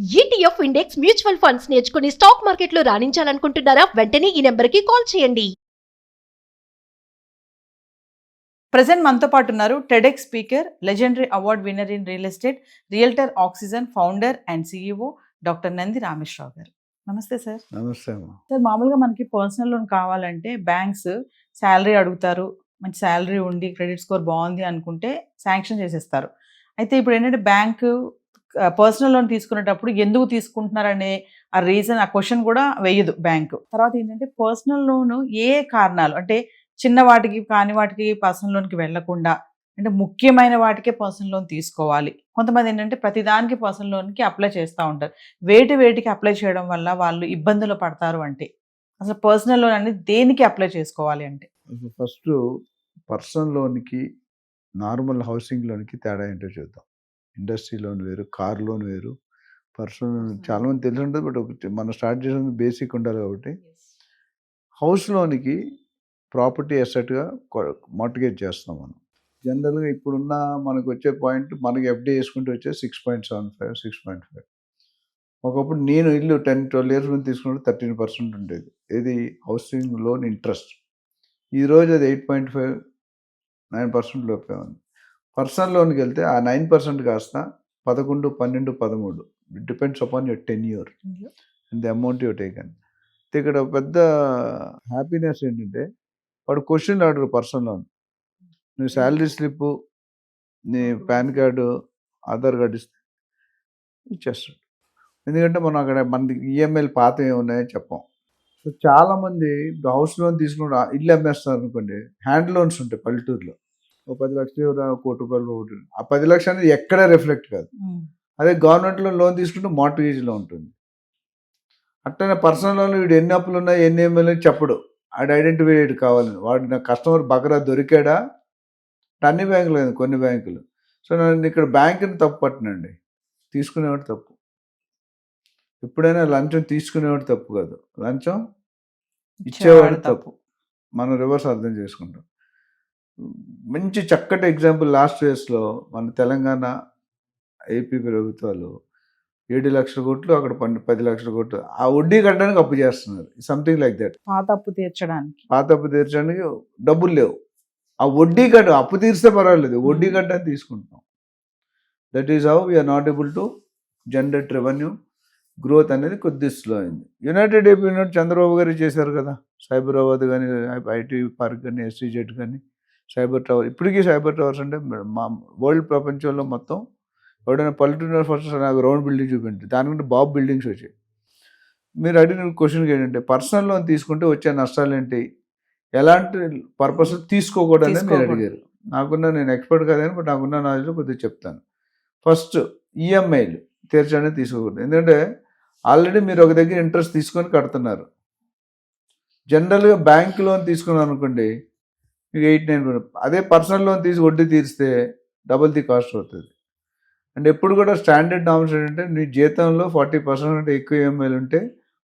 ETF index mutual funds నేర్చుకుని stock మార్కెట్లో రాణించాలనుకుంటున్నారా? వెంటనే ఈ నెంబర్కి కాల్ చేయండి. ప్రెసెంట్ మనతో పాటు ఉన్నారు TEDx speaker, legendary award winner in real estate, realtor oxygen founder and CEO doctor Nandi Rameshwar Rao గారు. నమస్తే సార్. నమస్తే అమ్మా. సార్, మామూలుగా మనకి పర్సనల్ లోన్ కావాలంటే బ్యాంక్స్ శాలరీ అడుగుతారు, మంచి శాలరీ ఉండి క్రెడిట్ స్కోర్ బాగుంది అనుకుంటే శాంక్షన్ చేసేస్తారు. అయితే ఇప్పుడు ఏంటంటే బ్యాంకు పర్సనల్ లోన్ తీసుకునేటప్పుడు ఎందుకు తీసుకుంటున్నారనే ఆ రీజన్, ఆ క్వశ్చన్ కూడా వేయదు బ్యాంకు. తర్వాత ఏంటంటే పర్సనల్ లోన్ ఏ కారణాలు అంటే చిన్న వాటికి కాని వాటికి పర్సనల్ లోన్కి వెళ్లకుండా అంటే ముఖ్యమైన వాటికే పర్సనల్ లోన్ తీసుకోవాలి. కొంతమంది ఏంటంటే ప్రతిదానికి పర్సనల్ లోన్కి అప్లై చేస్తూ ఉంటారు. వేటికి అప్లై చేయడం వల్ల వాళ్ళు ఇబ్బందులు పడతారు అంటే అసలు పర్సనల్ లోన్ అనేది దేనికి అప్లై చేసుకోవాలి అంటే? ఫస్ట్ పర్సనల్ లోన్కి నార్మల్ హౌసింగ్ లోన్కి తేడా ఏంటో చూద్దాం. ఇండస్ట్రీ లోన్ వేరు, కార్ లోన్ వేరు, పర్సనల్ లోన్ చాలా మంది తెలిసి ఉంటుంది. బట్ మనం స్టార్ట్ చేసిన బేసిక్ ఉండాలి కాబట్టి హౌస్ లోన్కి ప్రాపర్టీ అసెట్గా మార్టిగేజ్ చేస్తాం మనం. జనరల్గా ఇప్పుడున్న మనకు వచ్చే పాయింట్, మనకి ఎఫ్డి వేసుకుంటూ వచ్చే 6.75, 6.5. ఒకప్పుడు నేను ఇల్లు 10-12 ఇయర్స్ ముందు తీసుకున్నప్పుడు 13% ఉండేది. ఇది హౌసింగ్ లోన్ ఇంట్రెస్ట్. ఈరోజు అది 8.5, 9% లోపే ఉంది. పర్సనల్ లోన్కి వెళ్తే ఆ 9% కాస్త 11, 12, 13. It depends upon your tenure and the amount your taken. ఇక్కడ పెద్ద హ్యాపీనెస్ ఏంటంటే వాడు క్వశ్చన్ అడగరు పర్సనల్ లోన్. నువ్వు శాలరీ స్లిప్, నీ పాన్ కార్డు, ఆధార్ కార్డు ఇస్తే ఇచ్చేస్తాడు. ఎందుకంటే మనం అక్కడ మనకి ఈఎంఐలు పాత ఏమున్నాయో చెప్పాం. సో చాలామంది హౌస్ లోన్ తీసుకుంటే ఇల్లు అమ్మేస్తారు అనుకోండి, హ్యాండ్ లోన్స్ ఉంటాయి పల్లెటూరులో. ఒక 10 లక్షలు, 1 కోటి రూపాయలు ఒకటి. ఆ 10 లక్షలు అనేది ఎక్కడా రిఫ్లెక్ట్ కాదు. అదే గవర్నమెంట్లో లోన్ తీసుకుంటే మార్టిగేజ్లో ఉంటుంది. అట్లనే పర్సనల్ లోన్లో వీడు ఎన్ని అప్పులు ఉన్నాయి, ఎన్ని ఏమైనా చెప్పడు. ఆడు ఐడెంటిఫై కావాలని. వాడు నా కస్టమర్ బకరా దొరికాడా? అన్ని బ్యాంకులు లేదు, కొన్ని బ్యాంకులు. సో నేను ఇక్కడ బ్యాంకుని తప్పు పట్టనండి, తీసుకునేవాడు తప్పు. ఎప్పుడైనా లంచం తీసుకునేవాడు తప్పు కాదు, లంచం ఇచ్చేవాడు తప్పు. మనం రివర్స్ అర్థం చేసుకుంటాం. మంచి చక్కటి ఎగ్జాంపుల్ లాస్ట్ ఇయర్స్లో మన తెలంగాణ, ఏపీ ప్రభుత్వాలు 7 లక్షల కోట్లు, అక్కడ 10 లక్షల కోట్లు ఆ వడ్డీ కట్టడానికి అప్పు చేస్తున్నారు. Something like that. పాత అప్పు తీర్చడానికి డబ్బులు లేవు. ఆ వడ్డీ అప్పు తీరిస్తే పర్వాలేదు, వడ్డీ కట్టడానికి తీసుకుంటాం. That is how we are not able to generate revenue. Growth అనేది కొద్ది స్లో అయింది. యునైటెడ్ ఏపీ యూనిట్ చంద్రబాబు గారు చేశారు కదా, సైబరాబాద్ కానీ, ఐటీ పార్క్ కానీ, ఎస్సీజెడ్ కానీ, సైబర్ టవర్. ఇప్పటికీ సైబర్ టవర్స్ అంటే మా వరల్డ్ ప్రపంచంలో మొత్తం ఎవడైనా పల్లెటూరు ఫస్ట్ నాకు రౌండ్ బిల్డింగ్ చూపించి దానికంటే బాబు బిల్డింగ్స్ వచ్చాయి. మీరు అడిగిన క్వశ్చన్కి ఏంటంటే పర్సనల్ లోన్ తీసుకుంటే వచ్చే నష్టాలు ఏంటి, ఎలాంటి పర్పస్ తీసుకోకూడదని మీరు అడిగారు. నేను ఎక్స్పర్ట్ కాదని, బట్ నాకున్న నాలెడ్జ్ కొద్దిగా చెప్తాను. ఫస్ట్ ఈఎంఐలు తీర్చడానికి తీసుకోకూడదు. ఎందుకంటే ఆల్రెడీ మీరు ఒక దగ్గర ఇంట్రెస్ట్ తీసుకొని కడుతున్నారు. జనరల్గా బ్యాంక్ లోన్ తీసుకున్నాను అనుకోండి, మీకు 8-9. అదే పర్సనల్ లోన్ తీసి వడ్డీ తీరిస్తే డబుల్ ది కాస్ట్ అవుతుంది. అండ్ ఎప్పుడు కూడా స్టాండర్డ్ నామ్స్ ఏంటంటే నీ జీతంలో 40% అంటే ఎక్కువ ఈఎంఐలు ఉంటే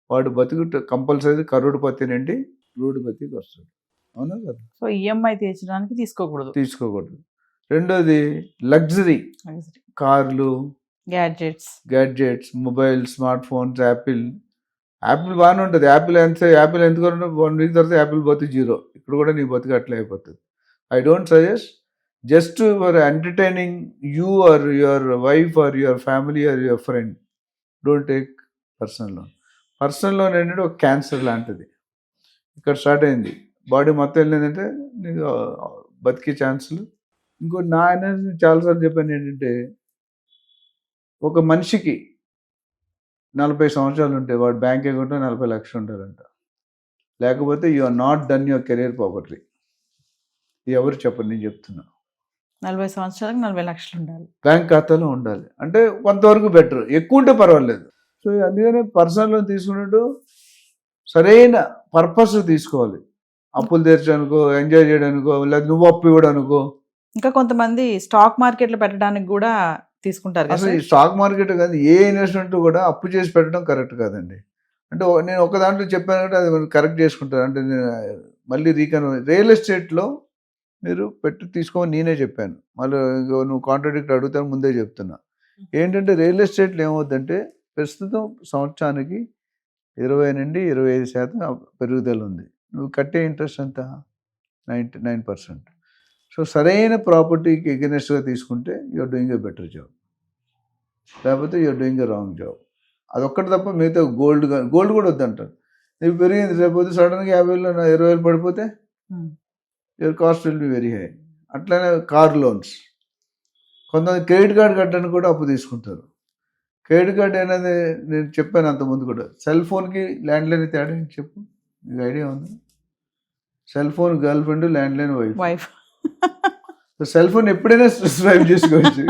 వాడు బతుకు కంపల్సరీ కరోడ్పతి నుండి రూడ్పతికి వస్తాడు. అవునా కదా? సో ఈఎంఐ తీర్చడానికి తీసుకోకూడదు. రెండోది లగ్జరీ కార్లు, gadgets, mobile, smart phones. Apple బాగానే ఉంటుంది. యాపిల్ ఎందుకు 1 వీక్ తర్వాత యాపిల్ బతుకు 0. ఇక్కడ కూడా నీ బతుకు అట్లా అయిపోతుంది. I don't suggest. Just for entertaining you or your wife or your family or your friend, don't take personal loan. Personal loan ఏంటంటే ఒక క్యాన్సర్ లాంటిది. ఇక్కడ స్టార్ట్ అయింది, బాడీ మొత్తం వెళ్ళిందంటే నీకు బతికే ఛాన్సులు. ఇంకోటి నా ఎనర్జీ చాలాసార్లు చెప్పాను ఏంటంటే, ఒక మనిషికి 40 సంవత్సరాలు ఉంటే వాడు బ్యాంక్ అకౌంట్లో 40 లక్షలు ఉంటారంట. లేకపోతే you are not done your career properly. ఎవరు చెప్పండి, నేను చెప్తున్నా. 40 సంవత్సరాలకు 40 లక్షలు ఉండాలి, బ్యాంక్ ఖాతాలో ఉండాలి. అంటే కొంతవరకు బెటర్, ఎక్కువ ఉంటే పర్వాలేదు. సో అందుకనే పర్సనల్ లోన్ తీసుకున్నట్టు సరైన పర్పస్ తీసుకోవాలి. అప్పులు తీర్చడానికో, ఎంజాయ్ చేయడానికో, లేదా నువ్వు అప్పు ఇవ్వడానికో. ఇంకా కొంతమంది స్టాక్ మార్కెట్లో పెట్టడానికి కూడా తీసుకుంటారు. అసలు ఈ స్టాక్ మార్కెట్ కాదు, ఏ ఇన్వెస్ట్మెంట్ కూడా అప్పు చేసి పెట్టడం కరెక్ట్ కాదండి. అంటే నేను ఒక దాంట్లో చెప్పాను అంటే అది కరెక్ట్ చేసుకుంటాను. అంటే నేను మళ్ళీ రియల్ ఎస్టేట్లో మీరు తీసుకోమని నేనే చెప్పాను. మళ్ళీ నువ్వు కాంట్రాడిక్ట్ అడుగుతాను, ముందే చెప్తున్నా. ఏంటంటే రియల్ ఎస్టేట్లో ఏమవుతుందంటే ప్రస్తుతం సంవత్సరానికి 20-25% పెరుగుదల ఉంది. నువ్వు కట్టే ఇంట్రెస్ట్ ఎంత? 99%. సో సరైన ప్రాపర్టీకి ఎగెనెస్ట్గా తీసుకుంటే you're doing a better job, లేకపోతే you're doing a wrong job. అదొక్కటి తప్ప మిగతా గోల్డ్ కూడా వద్దంటారు. నీకు పెరిగింది రేపు సడన్గా 50,000 20,000 పడిపోతే your cost will be very high. అట్లనే కార్ లోన్స్, కొంతమంది క్రెడిట్ కార్డ్ కట్టడానికి కూడా అప్పు తీసుకుంటారు. క్రెడిట్ కార్డ్ అనేది నేను చెప్పాను అంతకుముందు కూడా, సెల్ ఫోన్కి ల్యాండ్లైన్ తేడా ఏంటి చెప్పు, మీకు ఐడియా ఉంది? Cell phone girl friend, landline wife. Cell phone ఎప్పుడైనా స్వైప్ చేసుకోవచ్చు,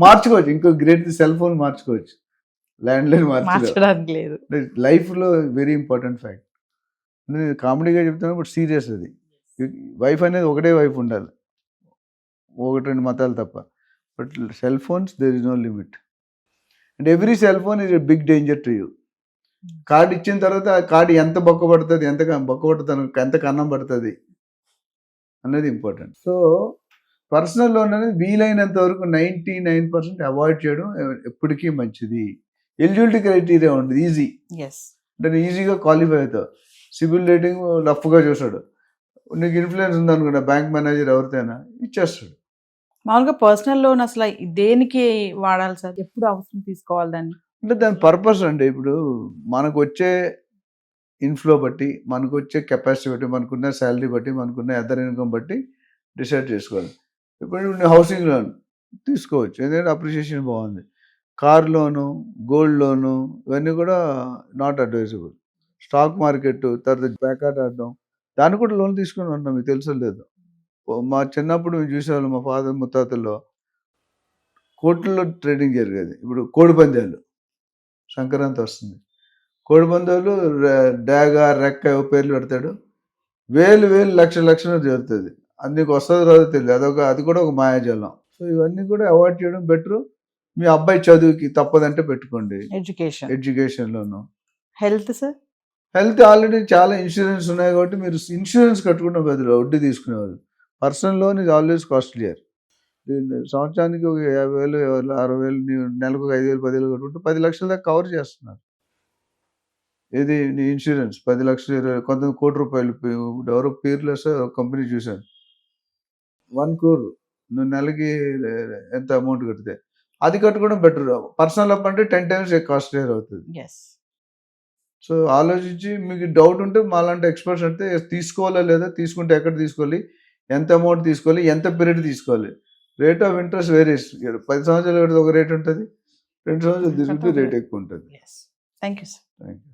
మార్చుకోవచ్చు, ఇంకో గ్రేట్ సెల్ ఫోన్ మార్చుకోవచ్చు, ల్యాండ్లైన్ మార్చడానికి లేదు. లైఫ్లో వెరీ ఇంపార్టెంట్ ఫ్యాక్ట్. నేను కామెడీగా చెప్తాను, బట్ సీరియస్ అది. వైఫ్ అనేది ఒకటే వైఫ్ ఉండాలి, 1-2 మతాలు తప్ప. But cell phones there is no limit, and every cell phone is a big danger to you. Card ఇచ్చిన తర్వాత ఆ కార్డు ఎంత బొక్క పడుతుంది, ఎంత కన్నం పడుతుంది అనేది ఇంపార్టెంట్. సో పర్సనల్ లోన్ అనేది వీలైనంత వరకు 99% అవాయిడ్ చేయడం ఎప్పటికీ మంచిది. ఎలిజిబిలిటీ క్రైటీరియా ఉండదు, ఈజీ, అంటే ఈజీగా క్వాలిఫై అవుతావు. సిబిల్ రేటింగ్ రఫ్గా చూస్తాడు, నీకు ఇన్ఫ్లుయెన్స్ ఉందనుకుంటా బ్యాంక్ మేనేజర్ ఎవరితోనైనా ఇచ్చేస్తాడు. మామూలుగా పర్సనల్ లోన్ అసలు దేనికి వాడాలి సార్, ఎప్పుడు అవసరం తీసుకోవాలి దాన్ని? అంటే దాని పర్పస్ అంటే ఇప్పుడు మనకు వచ్చే ఇన్ఫ్లో బట్టి, మనకు వచ్చే కెపాసిటీ బట్టి, మనకున్న శాలరీ బట్టి, మనకున్న అదర్ ఇన్కమ్ బట్టి డిసైడ్ చేసుకోవాలి. ఇప్పుడు హౌసింగ్ లోన్ తీసుకోవచ్చు, ఎందుకంటే అప్రిషియేషన్ బాగుంది. కార్ లోను, గోల్డ్ లోను, ఇవన్నీ కూడా నాట్ అడ్వైజబుల్. స్టాక్ మార్కెట్, తర్వాత బ్యాకాట్ ఆడడం, దాన్ని కూడా లోన్ తీసుకుని ఉంటాం, మీకు తెలుసో లేదు. మా చిన్నప్పుడు మేము చూసేవాళ్ళం, మా ఫాదర్ ముత్తాతల్లో కోట్లలో ట్రేడింగ్ జరిగేది. ఇప్పుడు కోడిపందాలు, సంక్రాంతి వస్తుంది, కోడిపందాలు డాగా, రెక్క పేర్లు పెడతాడు, వేలు లక్షలు జరుగుతుంది. అది నీకు వస్తుంది రాదో తెలియదు, అది కూడా ఒక మాయాజాలం. సో ఇవన్నీ కూడా అవాయిడ్ చేయడం బెటరు. మీ అబ్బాయి చదువుకి తప్పదంటే పెట్టుకోండి, ఎడ్యుకేషన్లోను. హెల్త్ సార్, హెల్త్ ఆల్రెడీ చాలా ఇన్సూరెన్స్ ఉన్నాయి కాబట్టి మీరు ఇన్సూరెన్స్ కట్టుకున్న బదులు వడ్డీ తీసుకునేవాళ్ళు. పర్సనల్ లోన్ ఇది ఆల్వేస్ కాస్ట్లియర్. సంవత్సరానికి ఒక 50,000, 60,000, నెలకు 5,000, 10,000 కట్టుకుంటే 10 లక్షల దాకా కవర్ చేస్తున్నారు. ఇది నీ ఇన్సూరెన్స్ 10 లక్షలు, 20, కొంత ₹1,00,00,000. ఎవరో పీర్లెస్ కంపెనీ చూశాను, 1 crore నువ్వు నెలకి ఎంత అమౌంట్ కడితే అది కట్టుకోవడం బెటర్. పర్సనల్ అప్ అంటే 10 times కాస్ట్లియర్ అవుతుంది. సో ఆలోచించి మీకు డౌట్ ఉంటే మాలాంటి ఎక్స్పర్ట్స్ అంటే తీసుకోవాలా లేదా, తీసుకుంటే ఎక్కడ తీసుకోవాలి, ఎంత అమౌంట్ తీసుకోవాలి, ఎంత పీరియడ్ తీసుకోవాలి. Rate of interest various. 10 సంవత్సరాలు కడితే ఒక రేట్ ఉంటుంది, 2 సంవత్సరాలు తిరిగితే రేట్ ఎక్కువ ఉంటుంది. Thank you sir. Thank you.